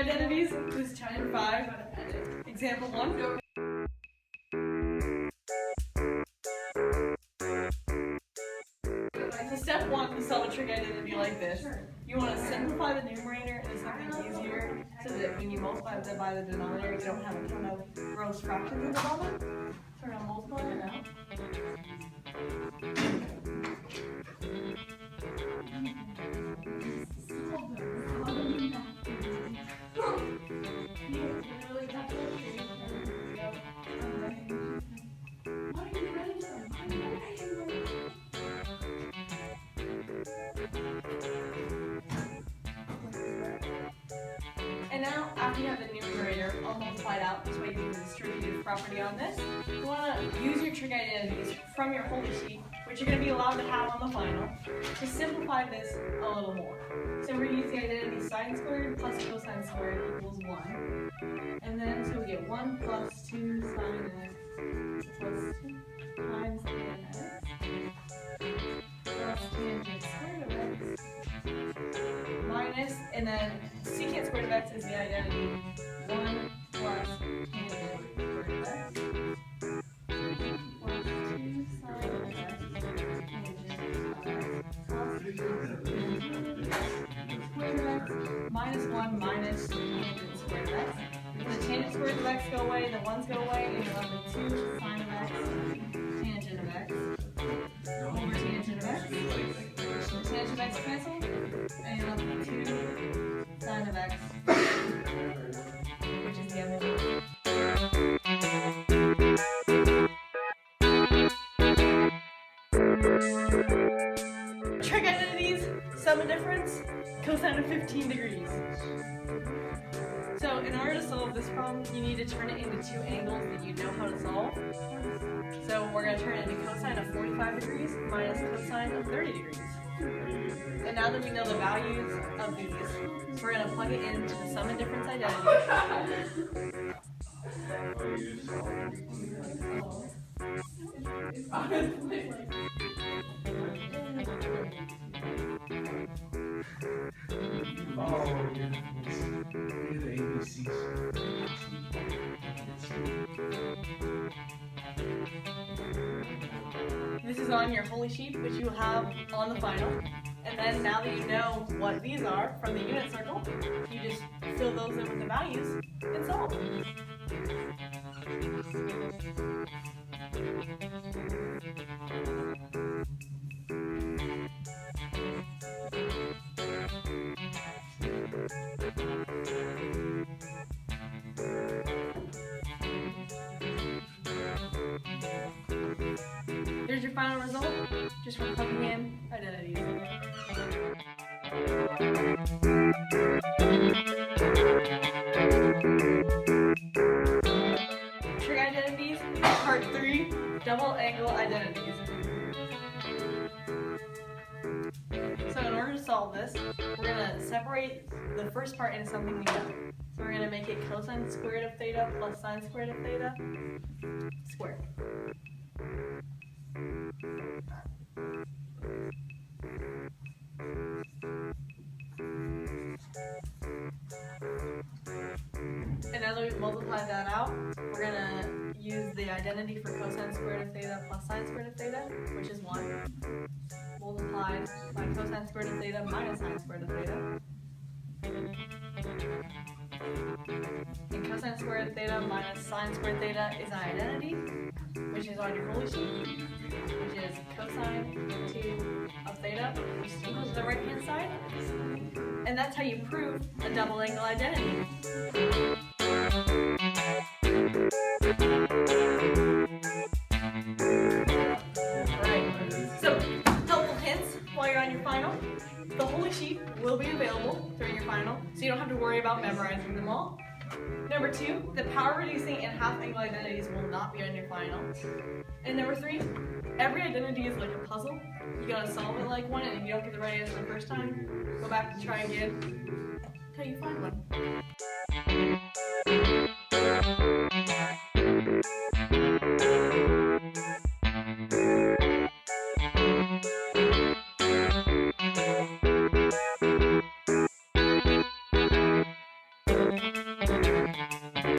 identities. This is chapter 5, example 1. So step 1 to solve a trig identity like this. You want to simplify the numerator and something easier so that when you multiply that by the denominator, you don't have a ton of gross fractions in the bottom. So we're going to multiply it now. And now, after you have the numerator all multiplied out, this way you can do the distributive property on this. You want to use your trig identities from your Holy Sheet, which you're going to be allowed to have on the final, to simplify this a little more. So we're going to use the identity sine squared plus cosine squared equals 1. And then, so we get 1 plus 2 sine x plus 2 times tan x plus tangent squared of x minus, and then secant squared of x is the identity 1 plus tangent squared of x plus 2 sine of x tangent of x squared of x minus 1 minus tangent squared of x. The tangent squared of x go away, the 1's go away, and you're left with 2 sine of x tangent of x over tangent of x. The tangent of x cancel, and you're left with 2 sine of x, which is the identity. Trig identities, sum and difference, cosine of 15 degrees. So in order to solve this problem, you need to turn it into two angles that you know how to solve. So we're going to turn it into cosine of 45 degrees minus cosine of 30 degrees. And now that we know the values of these, we're going to plug it into the sum and difference identity. This is on your Holy Sheet, which you will have on the final. And then now that you know what these are from the unit circle, you just fill those in with the values and solve. Here's your final result, just from plugging in identities. Trig identities, part 3, double angle identities. So in order to solve this, we're going to separate the first part into something we know. So we're going to make it cosine squared of theta plus sine squared of theta squared. And now that we've multiplied that out, we're going to use the identity for cosine squared of theta plus sine squared of theta, which is 1, multiplied by cosine squared of theta minus sine squared of theta. And cosine squared of theta minus sine squared theta is an identity, which is on your Holy Sheet, which is cosine 2 of theta, which equals the right hand side. And that's how you prove a double angle identity. Right. So, helpful hints while you're on your final. The Holy Sheet will be available during your final, so you don't have to worry about memorizing them all. Number 2, the power reducing and half angle identities will not be on your final. And number 3, every identity is like a puzzle. You gotta solve it like one, and if you don't get the right answer the first time, go back and try again until you find one. Bye.